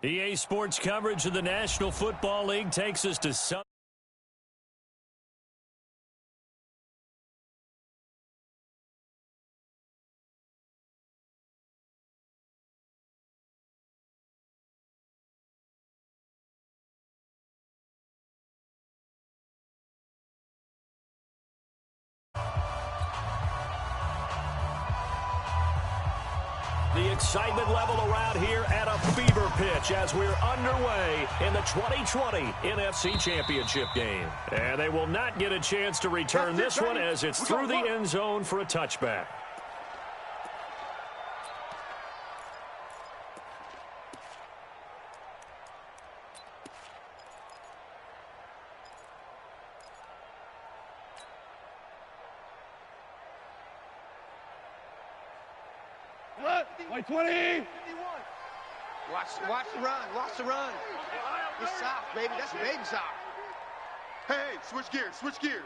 EA Sports coverage of the National Football League takes us to some. The excitement level around here at a fever pitch as we're underway in the 2020 NFC Championship game. And they will not get a chance to return this one as it's through the end zone for a touchback. White 20! Watch the run. Watch the run. It's soft, baby. That's baby soft. Hey, switch gears. Switch gears.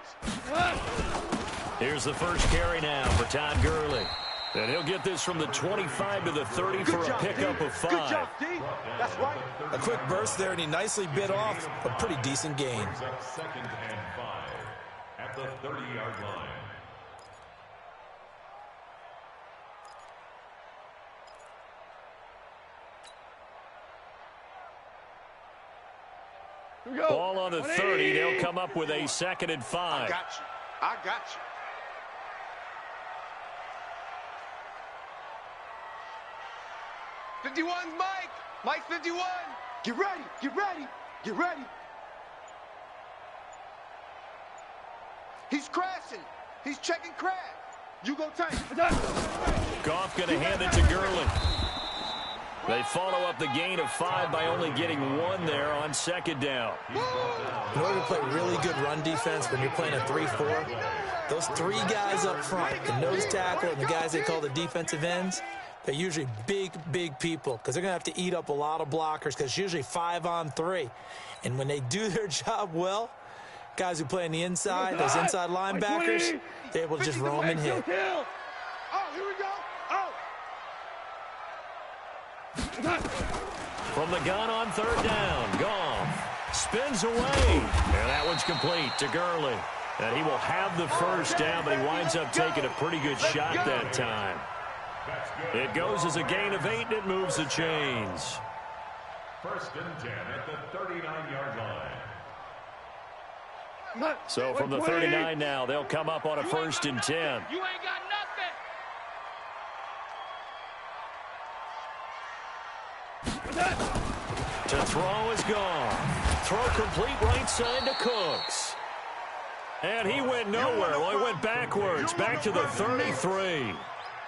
Here's the first carry now for Todd Gurley. And he'll get this from the 25 to the 30 for a pickup of 5. Good job, D. That's right. A quick burst there, and he nicely bit off a pretty decent gain. Second and 5 at the 30-yard line. Ball on the 30. They'll come up with a 2nd and 5. I got you. I got you. 51's Mike. Mike 51. Get ready. Get ready. Get ready. He's crashing. He's checking crash. You go tight. Goff going to hand it to Gurley. They follow up the gain of 5 by only getting 1 there on 2nd down. In order to play really good run defense when you're playing a 3-4, those 3 guys up front, the nose tackle and the guys they call the defensive ends, they're usually big people because they're going to have to eat up a lot of blockers because it's usually 5-on-3. And when they do their job well, guys who play on the inside, those inside linebackers, they're able to just roam and hit. Oh, here we go. From the gun on 3rd down, Goff spins away, and that one's complete to Gurley. And he will have the first down, but he winds up taking a pretty good shot that time. It goes as a gain of 8, and it moves the chains. 1st and 10 at the 39-yard line. So from the 39 now, they'll come up on a 1st and 10. You ain't got nothing. To throw is gone. Throw complete right side to Cooks. And he went nowhere. Well, he went backwards, back to the 33.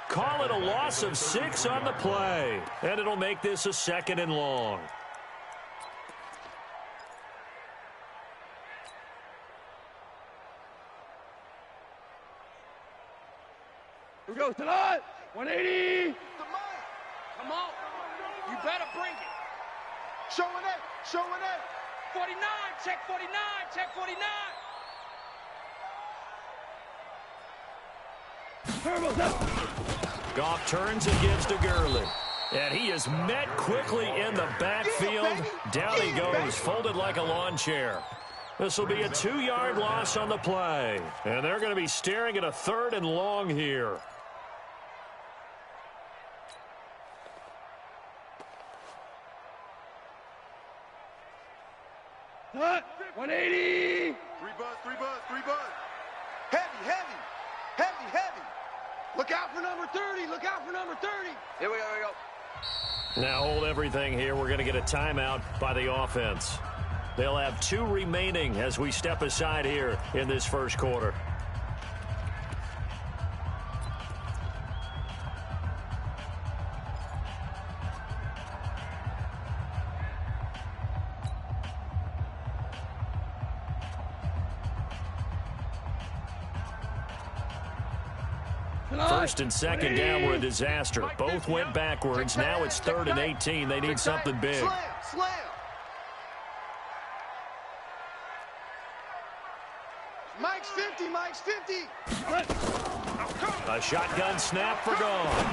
Call it a loss of 6 on the play. And it'll make this a 2nd and long. Here we go, tonight. 180. Come on. You better bring it. Showing it. Showing it. 49. Check 49. Check 49. Goff turns and gives to Gurley. And he is met quickly in the backfield. Down he goes, folded like a lawn chair. This will be a 2-yard loss on the play. And they're going to be staring at a 3rd and long here. Cut. 180. 3 buzz. Heavy. Look out for number 30. Look out for number 30. Here we go. Now hold everything here. We're going to get a timeout by the offense. They'll have 2 remaining as we step aside here in this first quarter. First and second down were a disaster. Both went backwards. Now it's 3rd and 18. They need something big. Slam. Mike's 50, Mike's 50. A shotgun snap for gone.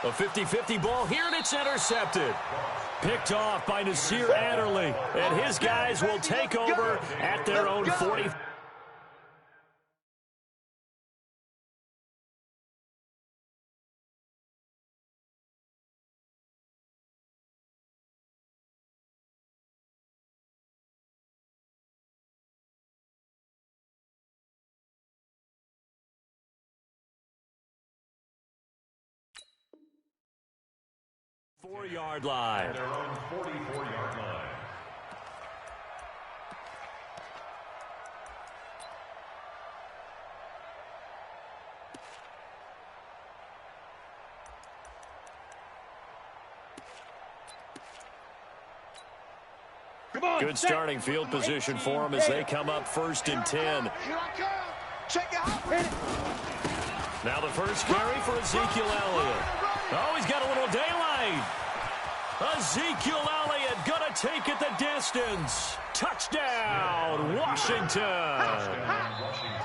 A 50-50 ball here, and it's intercepted. Picked off by Nasir Adderley, and his guys will take over at their own 40. Four-yard line. Their own 44-yard line. Good starting field position for them as they come up 1st and 10. Here I come. Check it out. Now the first carry for Ezekiel Elliott. Oh, he's got a little daylight. Ezekiel Elliott gonna take it the distance. Touchdown, Washington.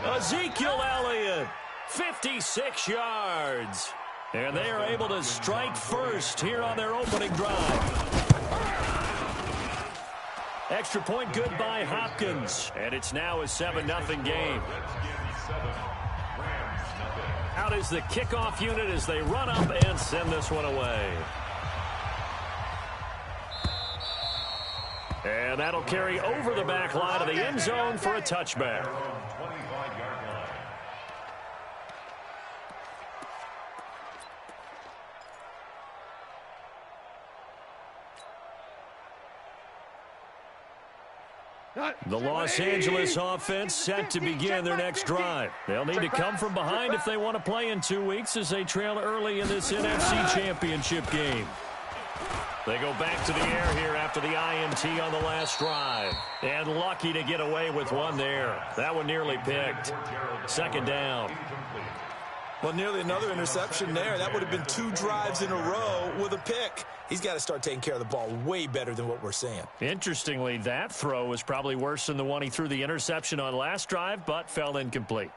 Ezekiel Elliott, 56 yards. And they are able to strike first here on their opening drive. Extra point good by Hopkins. And it's now a 7-0 game. Out is the kickoff unit as they run up and send this one away. And that'll carry over the back line of the end zone for a touchback. The Los Angeles offense set to begin their next drive. They'll need to come from behind if they want to play in 2 weeks as they trail early in this NFC Championship game. They go back to the air here after the INT on the last drive. And lucky to get away with one there. That one nearly picked. 2nd down. Well, nearly another interception there. That would have been 2 drives in a row with a pick. He's got to start taking care of the ball way better than what we're seeing. Interestingly, that throw was probably worse than the one he threw the interception on last drive, but fell incomplete.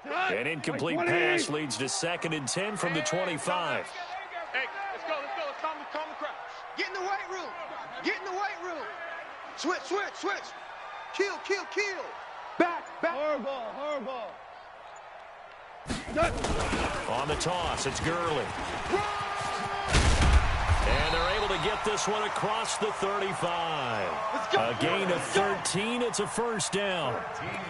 An incomplete pass leads to 2nd and 10 from the 25. Hey, let's go. It's calm the crowd. Get in the weight room. Get in the weight room. Switch. Kill. Back. Horrible. On the toss, it's Gurley. And they're able to get this one across the 35. A gain of 13. It's a 1st down.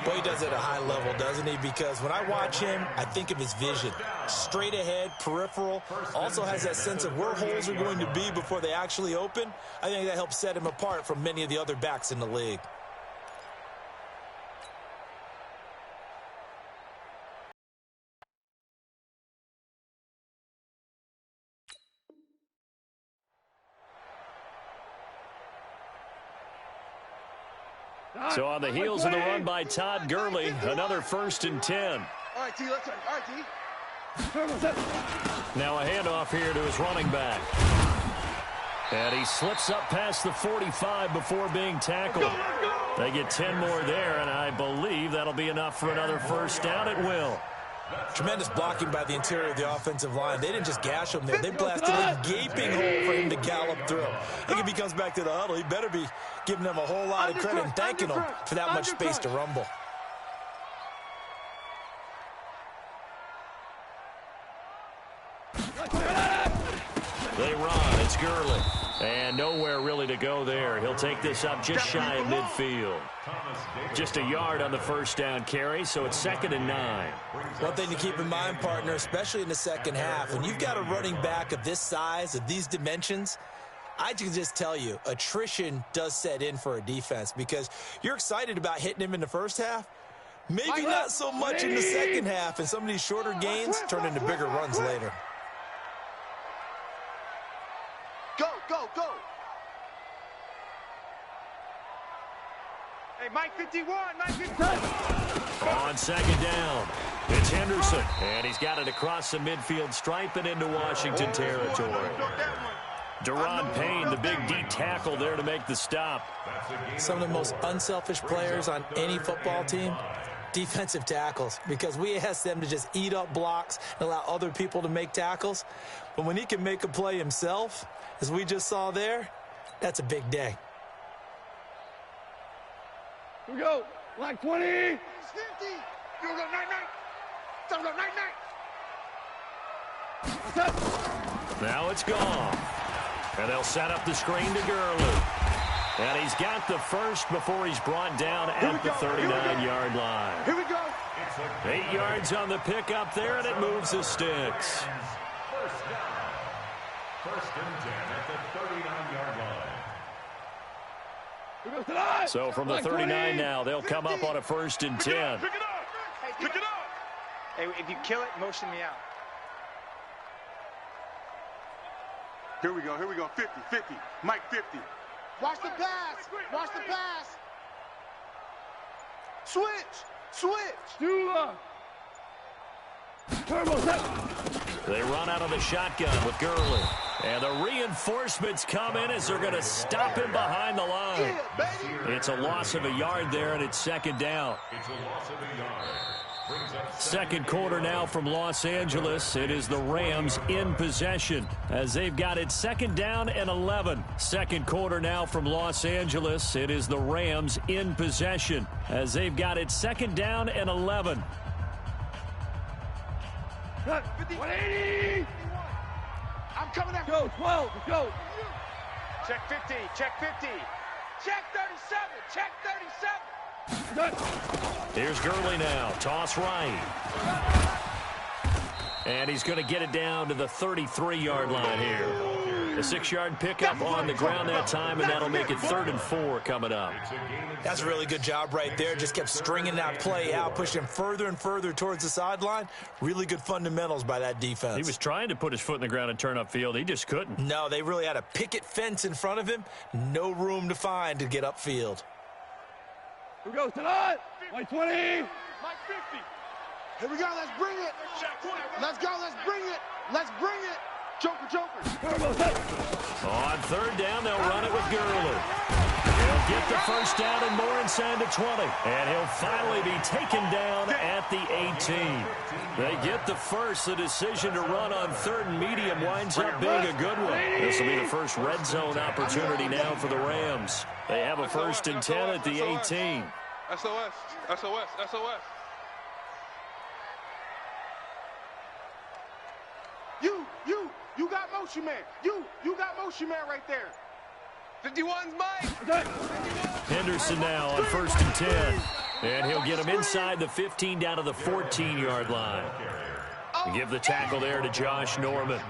Well, he does it at a high level, doesn't he? Because when I watch him, I think of his vision. Straight ahead, peripheral. Also has that sense of where holes are going to be before they actually open. I think that helps set him apart from many of the other backs in the league. So on the heels of the run by Todd Gurley, another 1st and 10. All right, T, let's go. All right, T. Now a handoff here to his running back. And he slips up past the 45 before being tackled. They get 10 more there, and I believe that'll be enough for another 1st down. It will. Tremendous blocking by the interior of the offensive line. They didn't just gash him there. They blasted a gaping hole for him to gallop through. I think if he comes back to the huddle, he better be giving them a whole lot of credit and thanking them for that much space to rumble. They run. It's Gurley. And nowhere really to go there. He'll take this up just shy of midfield. Just a yard on the 1st down carry, so it's 2nd and 9. One thing to keep in mind, partner, especially in the second half, when you've got a running back of this size, of these dimensions, I can just tell you, attrition does set in for a defense because you're excited about hitting him in the first half. Maybe not so much in the second half, and some of these shorter gains turn into bigger runs later. Go. Hey, Mike 51, Mike 51. On second down, it's Henderson, and he's got it across the midfield stripe and into Washington territory. Deron Payne, the big D tackle there to make the stop. Some of the most unselfish players on any football team, defensive tackles, because we ask them to just eat up blocks and allow other people to make tackles. But when he can make a play himself, as we just saw there, that's a big day. Here we go. Black 20. It's 50. You go night-night. Don't go night-night. Now it's gone. And they'll set up the screen to Gurley. And he's got the first before he's brought down at the 39-yard line. Here we go. 8 yards on the pickup there, and it moves the sticks. First down. First and 10 at the 39-yard line. Here goes tonight. So from the 39 now, they'll come up on a 1st and 10. Pick it up. Pick it up. Hey, if you kill it, motion me out. Here we go. 50, 50. Mike 50. Watch the pass. Watch the pass. Switch. Dula. Turbo set. They run out of the shotgun with Gurley. And the reinforcements come in as they're going to stop him behind the line. Yeah, baby. It's a loss of a yard there, and it's second down. It's a loss of a yard. Brings up Second quarter now from Los Angeles. It is the Rams in possession as they've got it second down and 11. Second quarter now from Los Angeles. It is the Rams in possession as they've got it second down and 11. 180. I'm coming after Go, 12. Let's go. Check 50. Check 50. Check 37. Check 37. Here's Gurley now. Toss right. And he's going to get it down to the 33-yard line here. A 6-yard pickup on the ground that time, and that'll make it 3rd and 4 coming up. That's a really good job right there. Just kept stringing that play out, pushing him further and further towards the sideline. Really good fundamentals by that defense. He was trying to put his foot in the ground and turn upfield. He just couldn't. No, they really had a picket fence in front of him. No room to find to get upfield. Here we go tonight. Mike 20. Mike 50. Here we go. Let's bring it. Let's go. Let's bring it. Let's bring it. Joker. Turbo set. On 3rd down, they'll run it with Gurley. He'll get the first down and more inside the 20. And he'll finally be taken down at the 18. They get the first. The decision to run on 3rd and medium winds up being a good one. This will be the first red zone opportunity now for the Rams. They have a 1st and 10 at the 18. SOS. You got motion man. You got motion man right there. 51's Mike. Henderson now on 1st and 10. And he'll get him inside the 15 down to the 14-yard line. Give the tackle there to Josh Norman.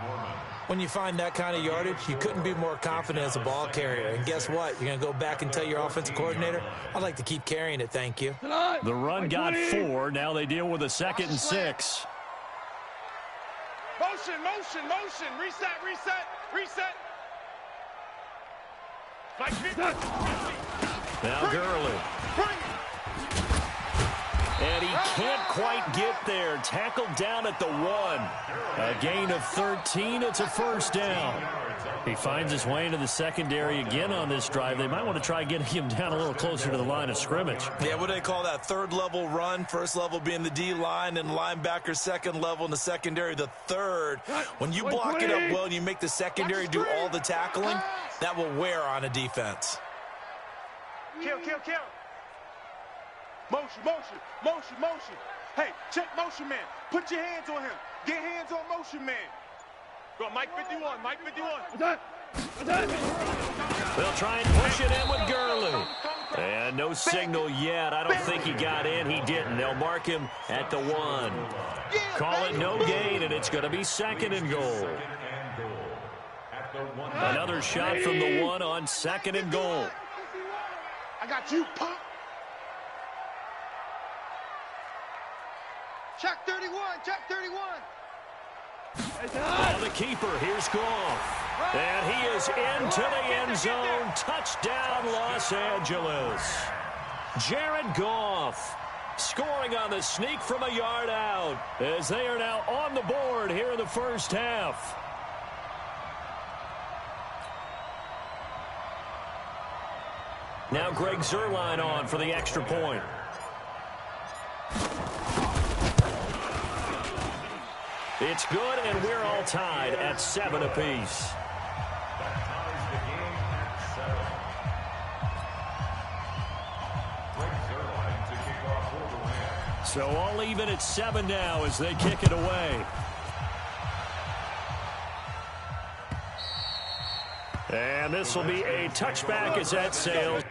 When you find that kind of yardage, you couldn't be more confident as a ball carrier. And guess what? You're going to go back and tell your offensive coordinator, I'd like to keep carrying it, thank you. The run got 4. Now they deal with a 2nd and 6. Motion. Reset. Mike 50. Now Gurley. And he can't quite get there. Tackled down at the 1. A gain of 13. It's a 1st down. He finds his way into the secondary again on this drive. They might want to try getting him down a little closer to the line of scrimmage. Yeah, what do they call that? 3rd level run. 1st level being the D-line, and linebacker 2nd level, and the secondary the 3rd. When you block it up well and you make the secondary do all the tackling, that will wear on a defense. Kill. Motion. Hey, check motion man. Put your hands on him. Get hands on motion man. Go, Mike 51. They'll try and push it in with Gurley. And no signal yet. I don't think he got in. He didn't. They'll mark him at the 1. Call it no gain, and it's going to be 2nd and goal. Another shot from the 1 on 2nd and goal. I got you, punk. Check 31. Oh, the keeper, here's Goff. And he is into the end zone. Touchdown, Los Angeles. Jared Goff scoring on the sneak from a yard out as they are now on the board here in the first half. Now Greg Zuerlein on for the extra point. It's good, and we're all tied at 7 apiece. That ties the game at 7. Greg Zuerlein to kick off for the win. So all even at 7 now as they kick it away. And this will be a touchback as that sails.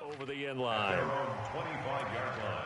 Over the end line. 25-yard line.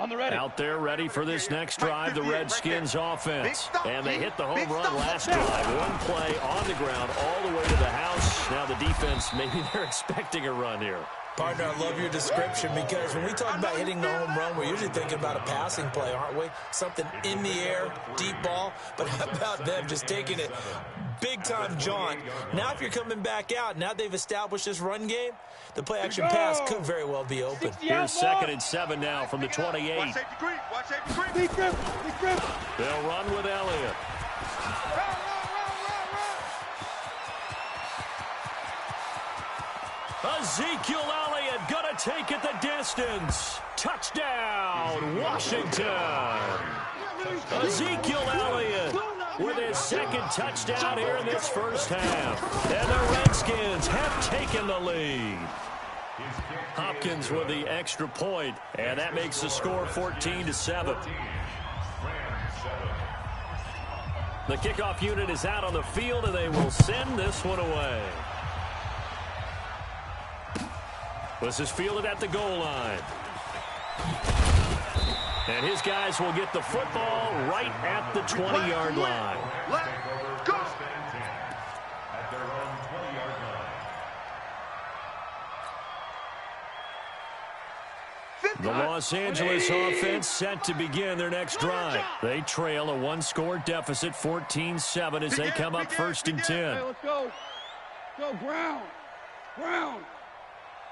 On the ready. Out there ready for this next drive, the Redskins offense. And they hit the home run last drive. One play on the ground all the way to the house. Now the defense, maybe they're expecting a run here. Partner, I love your description because when we talk about hitting the home run, we're usually thinking about a passing play, aren't we? Something in the air, deep ball. But how about them just taking it big-time jaunt? Now if you're coming back out, now they've established this run game, the play-action pass could very well be open. Here's 2nd and 7 now from the 28. Watch safety creep. Watch safety creep. They'll run with Elliott. Ezekiel Elliott gonna take it the distance. Touchdown, Washington. Ezekiel Elliott with his 2nd touchdown here in this first half. And the Redskins have taken the lead. Hopkins with the extra point, and that makes the score 14-7. The kickoff unit is out on the field, and they will send this one away. This is fielded at the goal line. And his guys will get the football right at the 20-yard line. Let go. At their own 20-yard line. The Los Angeles offense set to begin their next drive. They trail a 1-score deficit, 14-7, as they come up 1st and 10. Hey, let's go. Go, Brown. Brown.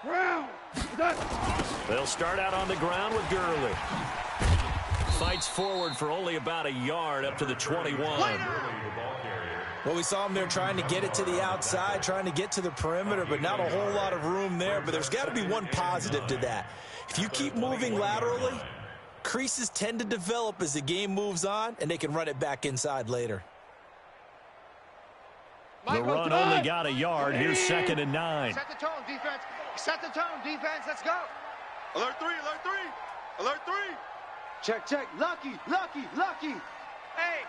Brown. They'll start out on the ground with Gurley. Fights forward for only about a yard up to the 21. Well, we saw him there trying to get it to the outside, trying to get to the perimeter, but not a whole lot of room there. But there's got to be one positive to that. If you keep moving laterally, creases tend to develop as the game moves on, and they can run it back inside later. The run only got a yard. Here's 2nd and 9. Set the tone, defense. Set the tone, defense. Let's go. Alert 3. Alert 3. Alert 3. Check, check. Lucky, lucky, lucky. Hey,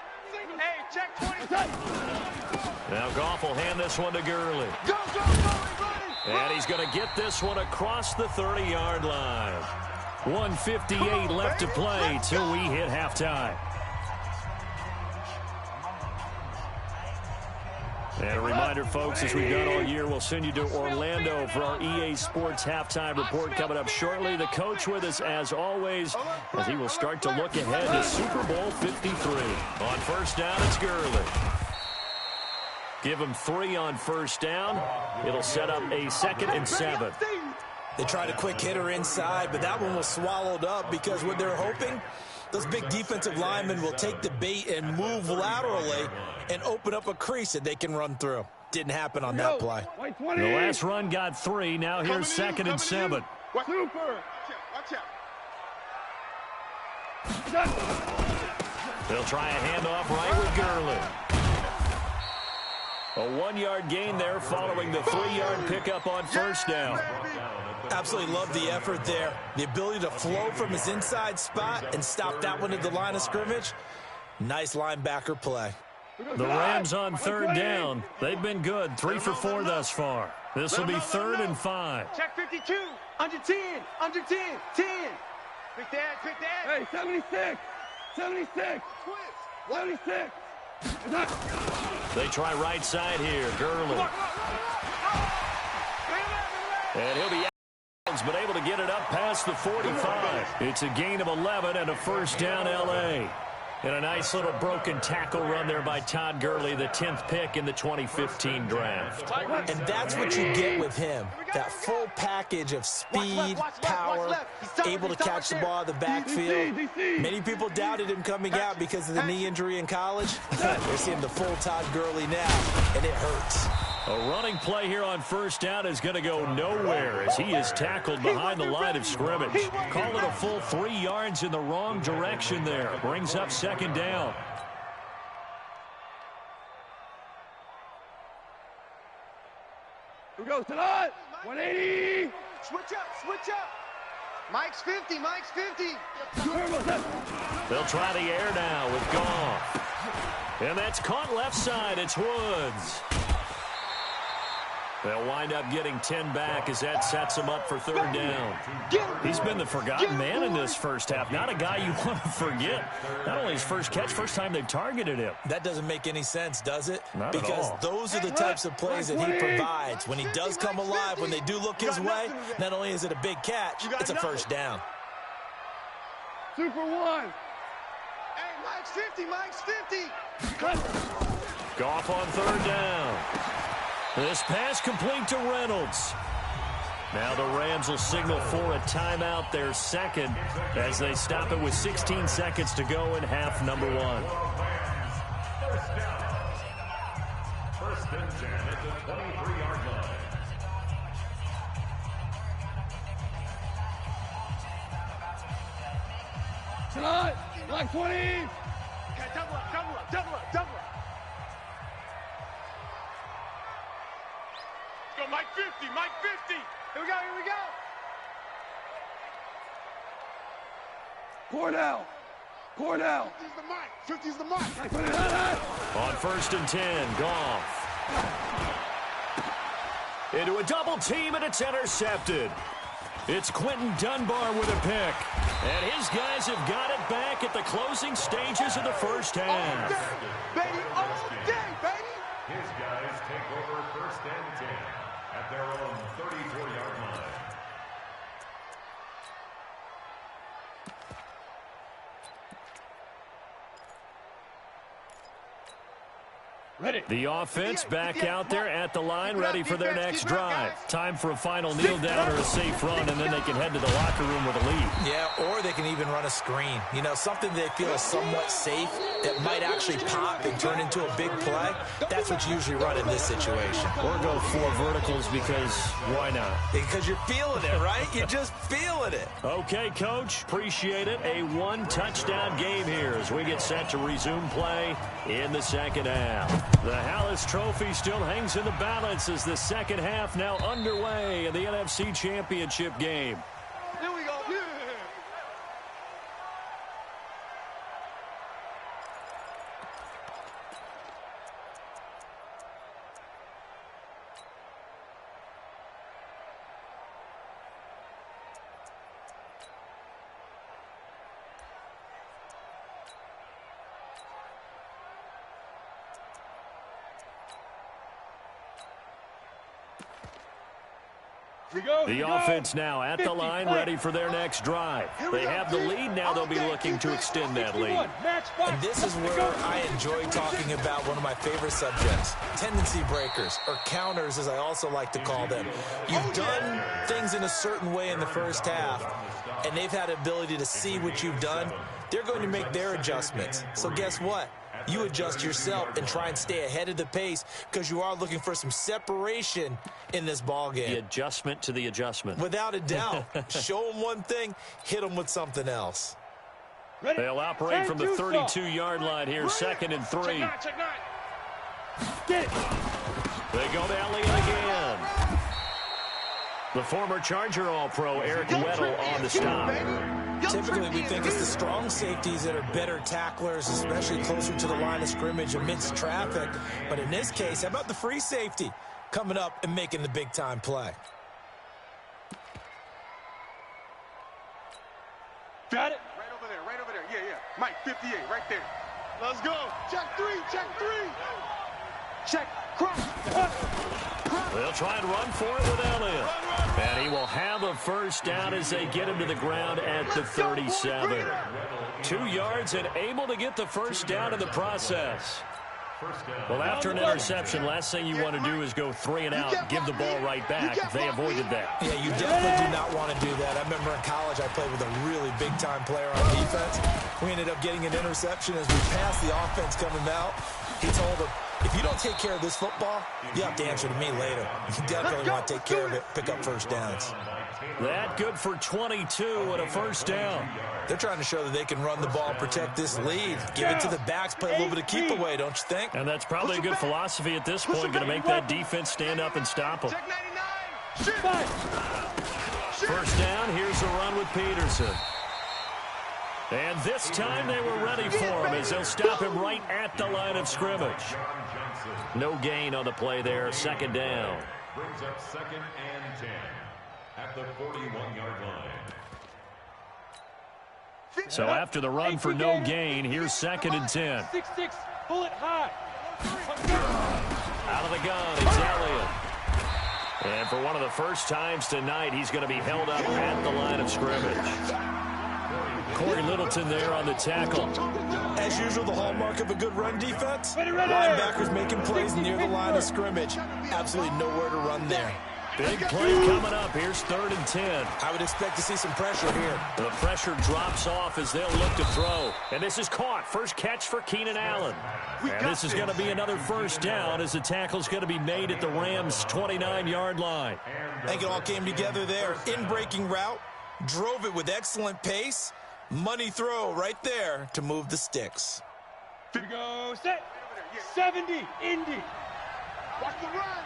check 20. Now Goff will hand this one to Gurley. Go, everybody. And he's going to get this one across the 30-yard line. 1:58 left to play till we hit halftime. And a reminder, folks, as we've done all year, we'll send you to Orlando for our EA Sports halftime report coming up shortly. The coach with us, as always, as he will start to look ahead to Super Bowl 53. On 1st down, it's Gurley. Give him 3 on 1st down. It'll set up a 2nd and 7. They tried a quick hitter inside, but that one was swallowed up because what they're hoping, those big defensive linemen will take the bait and move laterally and open up a crease that they can run through. Didn't happen on that play. The last run got 3. Now here's 2nd and 7. Super. Watch out. They'll try a handoff right with Gurley. A 1-yard gain there following the 3-yard pickup on first down. Absolutely love the effort there. The ability to flow from his inside spot and stop that one at the line of scrimmage. Nice linebacker play. The Rams on third down. They've been good, 3 for 4 thus far. This will be 3rd and 5. Check 52. Under 10. Under 10. 10. Pick that. Pick that. Hey, 76. 76. 76. They try right side here. Gurley. And he'll be out, but able to get it up past the 45. It's a gain of 11 and a first down L.A. And a nice little broken tackle run there by Todd Gurley, the 10th pick in the 2015 draft. And that's what you get with him. That full package of speed, power, able to catch the ball out of the backfield. Many people doubted him coming out because of the knee injury in college. They're seeing the full Todd Gurley now, and it hurts. A running play here on first down is going to go nowhere as he is tackled behind the line of scrimmage. Call it a full 3 yards in the wrong direction there. Brings up second down. Who goes to the 180. Switch up. Switch up. Mike's 50. Mike's 50. They'll try the air now with Goff. And that's caught left side. It's Woods. They'll wind up getting 10 back as that sets him up for third down. He's been the forgotten man in this first half. Not a guy you want to forget. Not only his first catch, first time they've targeted him. That doesn't make any sense, does it? Not at all. Because those are the types of plays that he provides. When he does come alive, when they do look his way, not only is it a big catch, it's a first down. Super 1. Hey, Mike's 50. Mike's 50. Goff on third down. This pass complete to Reynolds. Now the Rams will signal for a timeout, their second, as they stop it with 16 seconds to go in half number 1. First and 10 at the 23-yard line. Tonight, like 20. Okay, double up. Double up. Double up. Double up. Go, Mike 50, Mike 50. Here we go. Here we go. Cordell. Cordell. 50's the Mike. 50's the Mike. Like 20. On first and 10, Goff. Into a double team, and it's intercepted. It's Quentin Dunbar with a pick. And his guys have got it back at the closing stages of the first half. Baby, all day, baby. His guys take over first and 10 at their own 34-yard line. Ready. The offense back out there at the line, ready for their next drive. Time for a final kneel down or a safe run, and then they can head to the locker room with a lead. Yeah, or they can even run a screen. You know, something they feel is somewhat safe that might actually pop and turn into a big play. That's what you usually run in this situation. Or go 4 verticals because why not? Because you're feeling it, right? You're just feeling it. Okay, Coach, appreciate it. A 1-touchdown game here as we get set to resume play in the second half. The Hallis Trophy still hangs in the balance as the second half now underway in the NFC Championship game. Here we go. Yeah. The offense now at the line, ready for their next drive. They have the lead. Now they'll be looking to extend that lead. And this is where I enjoy talking about one of my favorite subjects, tendency breakers, or counters as I also like to call them. You've done things in a certain way in the first half, and they've had the ability to see what you've done. They're going to make their adjustments. So guess what? You adjust yourself and try and stay ahead of the pace because you are looking for some separation in this ball game. The adjustment to the adjustment. Without a doubt. Show them one thing, hit them with something else. They'll operate from the 32-yard line here, 2nd and 3. Check nine. Get it. They go to Elliott again. The former Charger All-Pro Eric Weddle on the stop. Typically, we think it's the strong safeties that are better tacklers, especially closer to the line of scrimmage amidst traffic. But in this case, how about the free safety coming up and making the big-time play? Got it. Right over there, right over there. Yeah, yeah. Mike, 58, right there. Let's go. Check three, check three. Check. Cross. They'll try and run for it with Elliott. And he will have a first down as they get him to the ground at the 37. 2 yards and able to get the first down in the process. Well, after an interception, last thing you want to do is go 3 and out, give the ball right back. They avoided that. Yeah, you definitely do not want to do that. I remember in college I played with a really big-time player on defense. We ended up getting an interception as we passed the offense coming out. He told him, if you don't take care of this football, you have to answer to me later. You definitely want to take care of it, pick up first downs. That good for 22 and a first down. They're trying to show that they can run the ball, protect this lead, give it to the backs, play a little bit of keep away, don't you think? And that's probably a good philosophy at this point, going to make that defense stand up and stop them. Check 99. First down, here's a run with Peterson. And this time they were ready for him as they'll stop him right at the line of scrimmage. No gain on the play there, 2nd down. Brings up 2nd and 10 at the 41-yard line. So after the run for no gain, here's 2nd and 10. 6-6. Pull it high. Out of the gun, it's Elliott. And for one of the first times tonight, he's going to be held up at the line of scrimmage. Corey Littleton there on the tackle. As usual, the hallmark of a good run defense, linebackers making plays near the line of scrimmage. Absolutely nowhere to run there. Big play coming up. Here's 3rd and 10. I would expect to see some pressure here. The pressure drops off as they'll look to throw. And this is caught. First catch for Keenan Allen. And this is going to be another first down as the tackle's going to be made at the Rams' 29-yard line. I think it all came together there. In-breaking route, drove it with excellent pace. Money throw right there to move the sticks. Here we go. Set. 70. Indy. Watch the run.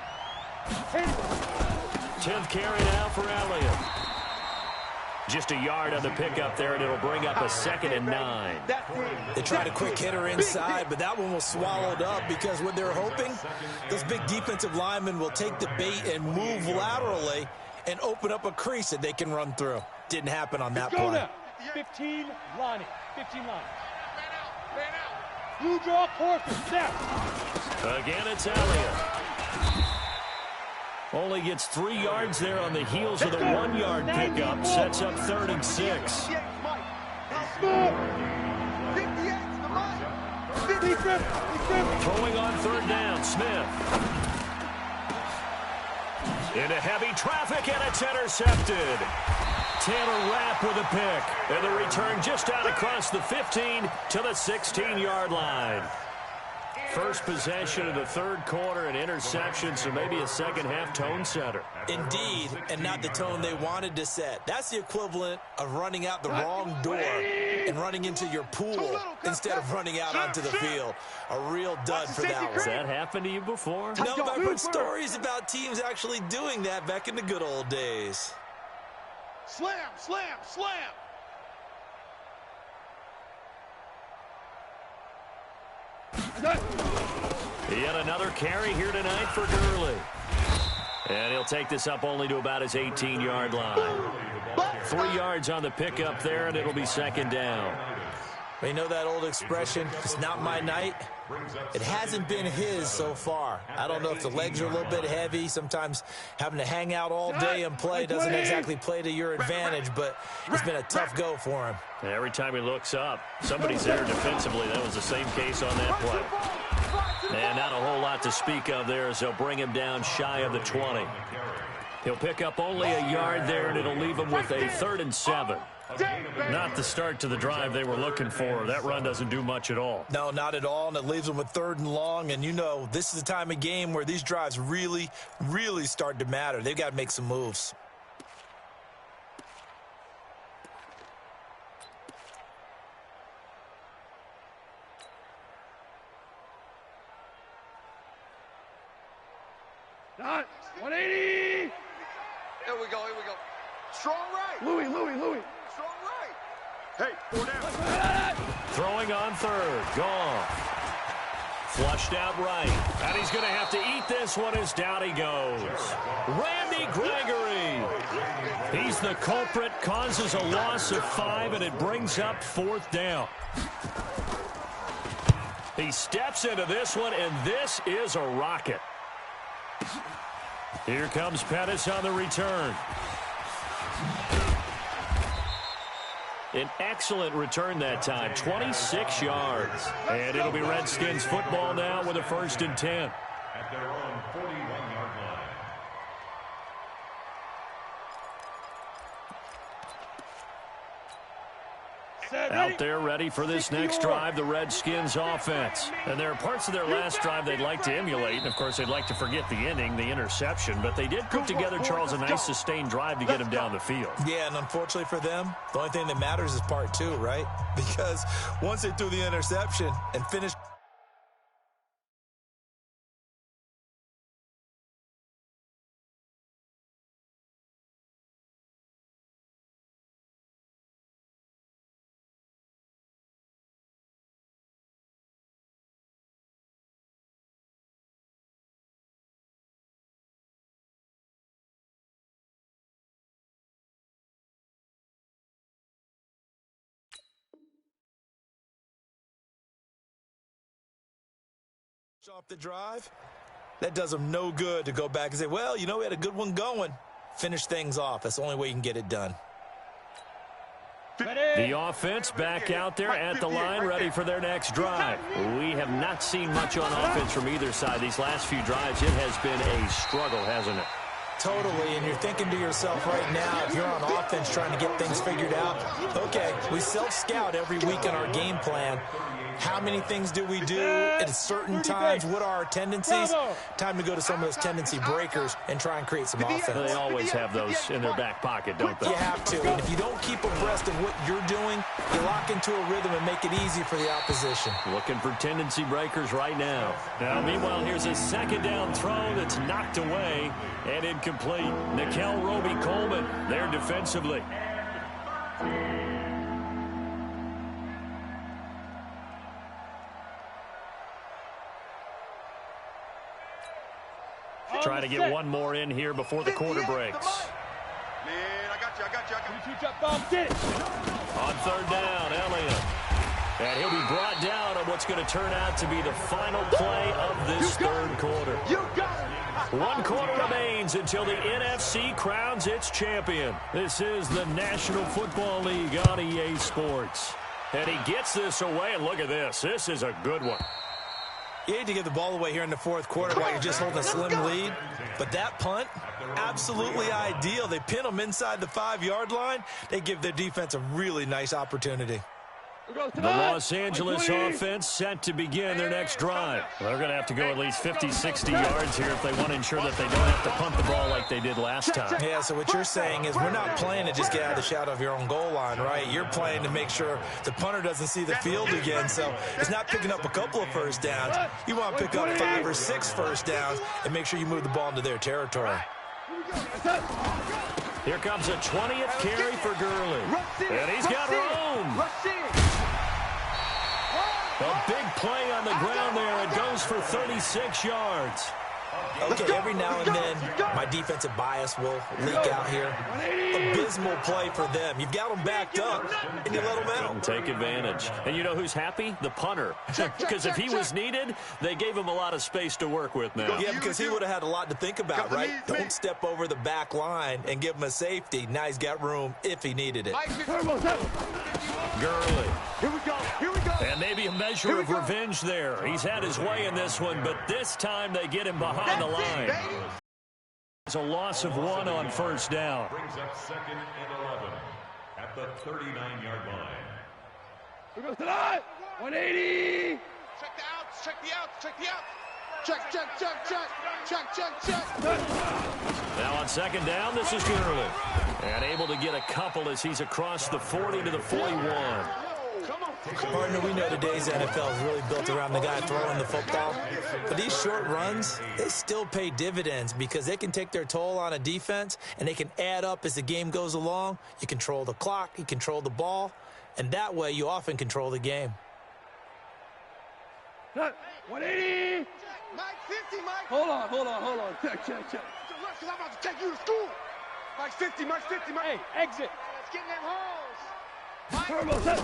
10th carry now for Elliott. Just a yard on the pickup there, and it'll bring up a 2nd and 9. They tried a quick hitter inside, but that one was swallowed up because what they're hoping, those big defensive linemen will take the bait and move laterally and open up a crease that they can run through. Didn't happen on that play. 15 lining. 15 line. You draw Corker. Snap. Again, it's Elliott. Only gets 3 yards there on the heels of the 1-yard pickup. Sets up 3rd and 6. Throwing on 3rd down, Smith. Into heavy traffic, and it's intercepted. Taylor Rapp with a pick. And the return just out across the 15 to the 16-yard line. First possession of the 3rd quarter, an interception, so maybe a second-half tone setter. Indeed, and not the tone they wanted to set. That's the equivalent of running out the wrong door and running into your pool instead of running out onto the field. A real dud for that one. Has that happened to you before? No, but I've heard stories about teams actually doing that back in the good old days. Slam, slam, slam. Yet another carry here tonight for Gurley. And he'll take this up only to about his 18-yard line. 3 yards on the pickup there, and it'll be 2nd down. You know that old expression, it's not my night? It hasn't been his so far. I don't know if the legs are a little bit heavy. Sometimes having to hang out all day and play doesn't exactly play to your advantage, but it's been a tough go for him. Every time he looks up, somebody's there defensively. That was the same case on that play. And not a whole lot to speak of there as they'll bring him down shy of the 20. He'll pick up only a yard there, and it'll leave him with a 3rd and 7. Not the start to the drive they were looking for. That run doesn't do much at all. No, not at all, and it leaves them with 3rd and long. And you know, this is the time of game where these drives really, really start to matter. They've got to make some moves. Not 180. Here we go. Strong right. Louis. Strong right. Hey, 4 down. Throwing on third. Gone. Flushed out right. And he's going to have to eat this one as down he goes. Randy Gregory. He's the culprit, causes a loss of 5, and it brings up 4th down. He steps into this one, and this is a rocket. Here comes Pettis on the return. An excellent return that time, 26 yards. And it'll be Redskins football now with a 1st and 10. At their own 41-yard line. Out there ready for this next drive, the Redskins offense. And there are parts of their last drive they'd like to emulate. And, of course, they'd like to forget the inning, the interception. But they did put together, Charles, a nice sustained drive to get him down the field. Yeah, and unfortunately for them, the only thing that matters is part 2, right? Because once they threw the interception and finished off the drive, that does them no good to go back and say, well, you know, we had a good one going. Finish things off. That's the only way you can get it done. The offense back out there at the line, ready for their next drive. We have not seen much on offense from either side. These last few drives, it has been a struggle, hasn't it? Totally, and you're thinking to yourself right now, if you're on offense trying to get things figured out, okay, we self-scout every week in our game plan. How many things do we do at certain times? What are our tendencies? Time to go to some of those tendency breakers and try and create some offense. They always have those in their back pocket, don't they? You have to, and if you don't keep abreast of what you're doing, you lock into a rhythm and make it easy for the opposition. Looking for tendency breakers right now. Now, meanwhile, here's a 2nd down throw that's knocked away and incomplete. Nickel Roby-Coleman there defensively. Trying to get one more in here before the quarter breaks. Man, I got you. On 3rd down, Elliott. And he'll be brought down on what's going to turn out to be the final play of this 3rd quarter. 1 quarter remains until the NFC crowns its champion. This is the National Football League on EA Sports. And he gets this away, and look at this. This is a good one. You hate to give the ball away here in the 4th quarter while you're just holding a slim lead, but that punt, absolutely ideal. They pin them inside the 5-yard line. They give their defense a really nice opportunity. The Los Angeles offense set to begin their next drive. They're going to have to go at least 50, 60 yards here if they want to ensure that they don't have to punt the ball like they did last time. Yeah, so what you're saying is we're not playing to just get out of the shadow of your own goal line, right? You're playing to make sure the punter doesn't see the field again. So it's not picking up a couple of 1st downs. You want to pick up 5 or 6 1st downs and make sure you move the ball into their territory. Here comes a 20th carry for Gurley. And he's got room. A big play on the ground there. It goes for 36 yards. Okay, every now and then, my defensive bias will leak out here. Abysmal play for them. You've got them backed up, and you let them out. And take advantage. And you know who's happy? The punter. Because if he was needed, they gave him a lot of space to work with now. Yeah, because he would have had a lot to think about, right? Don't step over the back line and give him a safety. Now he's got room if he needed it. Gurley. Here we go. And maybe a measure of revenge there. He's had his way in this one, but this time they get him behind the line. It's a loss of 1 on 1st down. Brings up 2nd and 11 at the 39-yard line. Who goes to the line? 180. Check. Now on 2nd down, this is Gurley. And able to get a couple as he's across the 40 to the 41. Partner, we know today's NFL is really built around the guy throwing the football. But these short runs, they still pay dividends because they can take their toll on a defense and they can add up as the game goes along. You control the clock, you control the ball, and that way you often control the game. 180. Mike, 50, Mike. Hold on. Check. Look, because I'm about to take you to school. Mike's 50, Mike. Hey, exit. Let's get in them holes. Turbo set.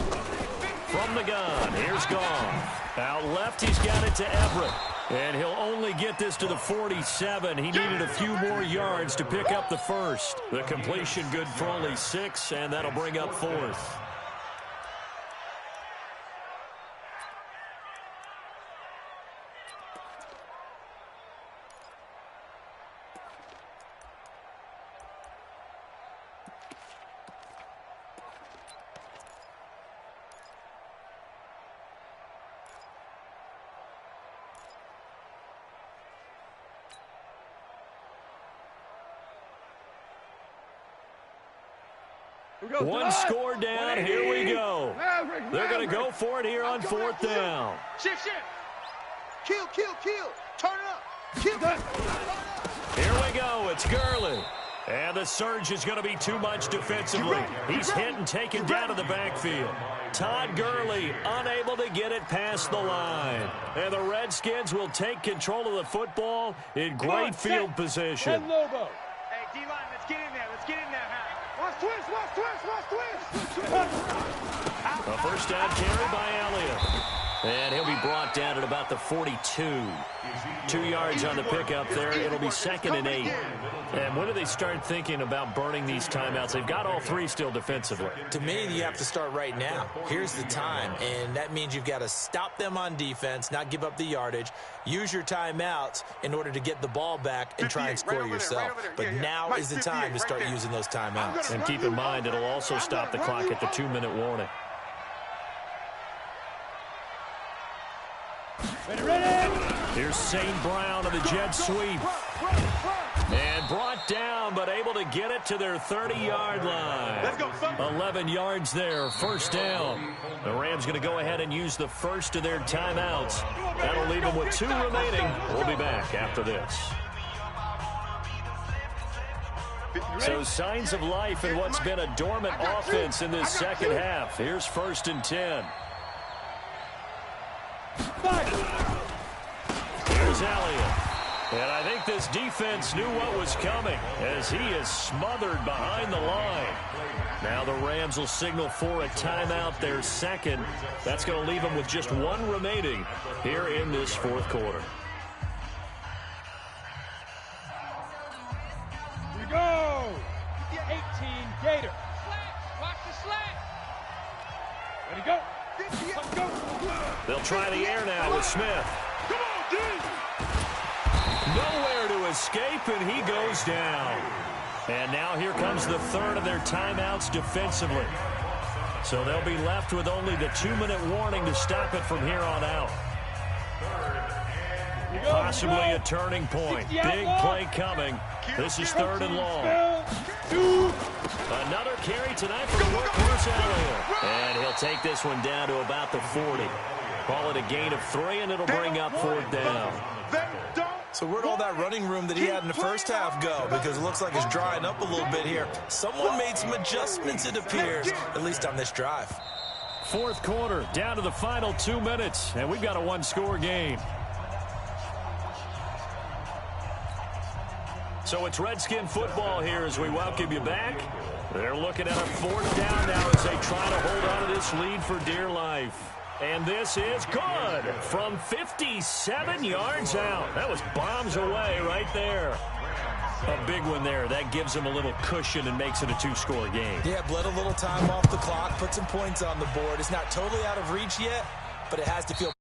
From the gun, here's Goff. Out left, he's got it to Everett. And he'll only get this to the 47. He needed a few more yards to pick up the first. The completion good for only 6, and that'll bring up 4th. One score down, here we go. They're going to go for it here on 4th down. Shift. Kill. Turn it up. Kill. Here we go, it's Gurley. And the surge is going to be too much defensively. He's hit and taken down to the backfield. Todd Gurley unable to get it past the line. And the Redskins will take control of the football in great field position. And Lobo. Hey, D-line, let's get in there. Watch twist. A first down carry by Elliott. And he'll be brought down at about the 42. 2 yards on the pickup there. It'll be 2nd and 8. And when do they start thinking about burning these timeouts? They've got all 3 still defensively. To me, you have to start right now. Here's the time, and that means you've got to stop them on defense, not give up the yardage, use your timeouts in order to get the ball back and try and score yourself. But now is the time to start using those timeouts. And keep in mind, it'll also stop the clock at the 2-minute warning. Ready. Here's St. Brown of the jet sweep. And brought down, but able to get it to their 30-yard line. Let's go, son. 11 yards there, first down. The Rams going to go ahead and use the first of their timeouts. That'll leave them with 2 remaining. We'll be back after this. So signs of life in what's been a dormant offense in this second half. Here's 1st and 10. Here's Elliott. And I think this defense knew what was coming as he is smothered behind the line. Now the Rams will signal for a timeout, their 2nd. That's going to leave them with just 1 remaining here in this 4th quarter. Here we go. 18 Gator. Watch the slant. Ready, go. Let's go. They'll try the air now with Smith. Come on, D. Nowhere to escape, and he goes down. And now here comes the 3rd of their timeouts defensively. So they'll be left with only the 2-minute warning to stop it from here on out. Possibly a turning point. Big play coming. This is 3rd and long. Another carry tonight for the workhorse Elliott. And he'll take this one down to about the 40. Call it a gain of 3, and it'll bring up 4th down. So where'd all that running room that he had in the first half go? Because it looks like it's drying up a little bit here. Someone made some adjustments, it appears, at least on this drive. 4th quarter, down to the final 2 minutes, and we've got a 1-score game. So it's Redskin football here as we welcome you back. They're looking at a 4th down now as they try to hold on to this lead for dear life. And this is good from 57 yards out. That was bombs away right there. A big one there. That gives them a little cushion and makes it a 2-score game. Yeah, bled a little time off the clock, put some points on the board. It's not totally out of reach yet, but it has to feel